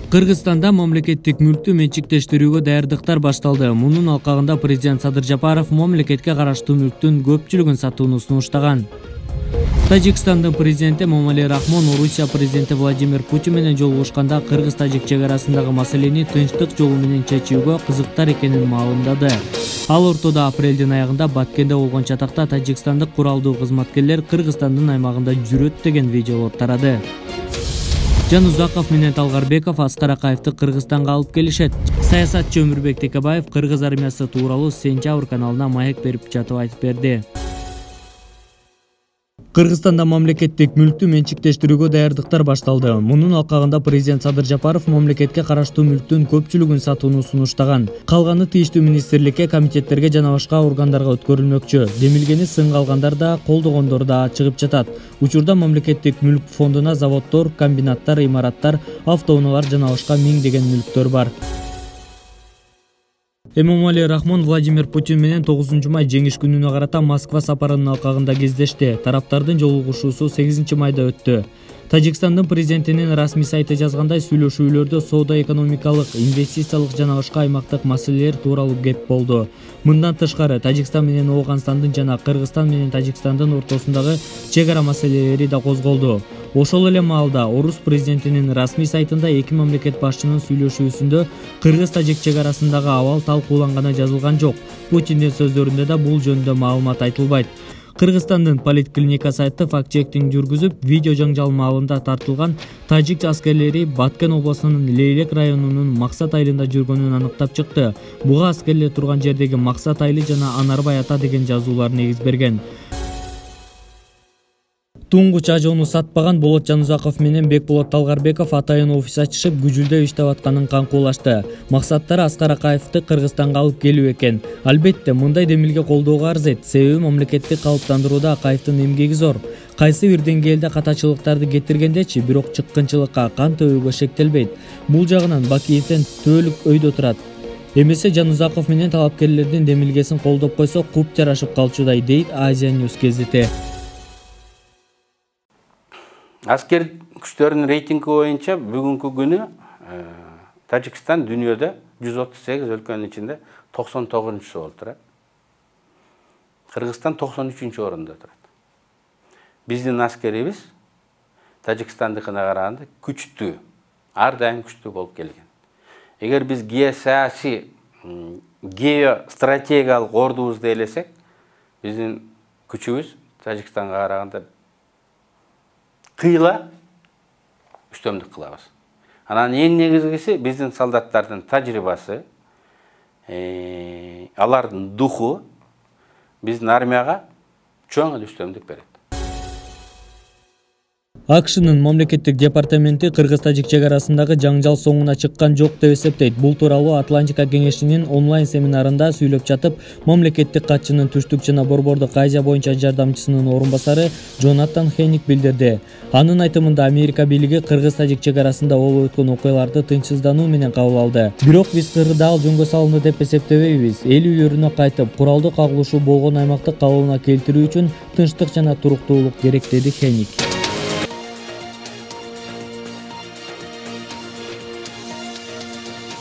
Кыргызстанда мамлекеттик мүлктү менчиктештирүүгө даярдыктар башталды. Мунун алкагында президент Садыр Жапаров мамлекетке караштуу мүлктүн көпчүлүгүн сатууну сунуштаган. Тажикстандын президенти Эмомали Рахмон Орусия президенти Владимир Путин менен жолугушканда кыргыз-тажик чек арасындагы маселени тынчтык жолу менен чечүүгө кызыктар экенин маалымдады. Ал ортодо апрелдин аягында Баткенде болгон чатакта тажикстандык куралдуу кызматкерлер Кыргызстандын аймагында жүрөт деген видеолор тарады. Жанузаков менен Талгарбеков Аскар Акаевди Кыргызстанга алып келишет. Саясатчы Өмүрбек Текебаев Кыргыз армиясы тууралуу Сентябрь каналына маек берип жатып айтып берди. Кыргызстанда мамлекеттик мүлктү менчиктештирүүгө даярдыктар башталды. Мунун алкагында президент Садыр Жапаров мамлекетке караштуу мүлктүн көпчүлүгүн сатууну сунуштаган. Калганы тийиштүү министрликке, комитеттерге жана башка органдарга өткөрүлмөкчү. Демилгени сынга алгандар да, колдогондор да чыгып жатат. Учурда мамлекеттик мүлк фондуна заводдор, комбинаттар, имараттар, автоунаалар жана башка миңдеген мүлктөр бар. Эмомали Рахмон Владимир Путин менен 9 май жеңиш күнүнө карата Москва сапарынын алкагында кездешти. Тараптардын жолугушуусу 8 майда өттү. Тажикстандын президентинин расмий сайты жазгандай, сүйлөшүүлөрдө соода-экономикалык, инвестициялык жана башка аймактык маселелер тууралуу кеп болду. Мындан тышкары, Тажикстан менен Ооганстандын жана Кыргызстан менен Тажикстандын ортосундагы чек ара маселелери да козголду. Ошол эле маалда Орус президентинин расмий сайтында эки мамлекет башчынын сүйлөшүүсүндө Кыргыз-Тажик чек арасындагы абал талкууланганы жазылган жок. Путиндин сөздөрүндө да бул жөнүндө маалымат айтылбайт. Кыргызстандын политклиника сайты факт-чектинг жүргүзүп, видео жаңжал маалында тартылган тажик аскерлери Баткен облусунун Лейлек районунун Максат айылында жүргөнүн аныктап чыкты. Буга аскерлер турган жердеги Максат айылы жана Анарбай ата деген жазуулар негиз берген. Туңгуч ажоону сатпаган Болот Жанузаков менен Бекболот Талгарбеков атайын офис ачышып, күжүлдөй иштеп атканын каңкуулашты. Максаттары Аскар Акаевди Кыргызстанга алып келүү экен. Албетте, мындай демилге колдоого арзет, себеби мамлекетти калыптандырууда Акаевдин эмгеги зор. Кайсы бир деңгээлде катачылыктарды кетиргендечи, бирок чыккынчылыкка, кан төгүүгө шектелбейт. Бул жагынан Бакиевден түбөлүк өйдө турат. Эмесе Жанузаков менен талапкерлердин демилгесин колдоп койсо, куп жарашып калчудай, дейт Азия News кезити. Аскер күчтөрүнүн рейтинги боюнча бүгүнкү күнү Тажикстан дүйнөдө 138 өлкөнүн ичинде 99-чу болуп турат. Кыргызстан 93-чү орунда турат. Биздин аскерибиз Тажикстандыкына караганда күчтүү, ар дайым күчтүү болуп келген. Эгер биз геосаясий, геостратегиялык ордубузду элесек, биздин күчүбүз Тажикстанга караганда кыйла үстөмдүк кылабыз. Анан эң негизгиси биздин солдаттардын тажрыйбасы, алардын духу биздин армияга чоң үстөмдүк берет. АКШнын мамлекеттик департаменти Кыргыз-Тажик чек арасындагы жаңжал соңуна чыккан жок деп эсептейт. Бул тууралуу Атлантика кеңешинин онлайн семинарында сүйлөп жатып, мамлекеттик катчынын түштүк жана борбордук Азия боюнча жардамчысынын орун басары Джонатан Хенник билдирди. Анын айтымында Америка бийлиги Кыргыз-Тажик чек арасында болуп өткөн окуяларды тынчсыздануу менен кабыл алды. Бирок биз кырды ал жөнгө салынды деп эсептебейбиз. Эл үйлөрүнө кайтып, куралдуу кагылышуу болгон аймакты калыбына келтирүү үчүн тынчтык жана туруктуулук керек, деди Хенник.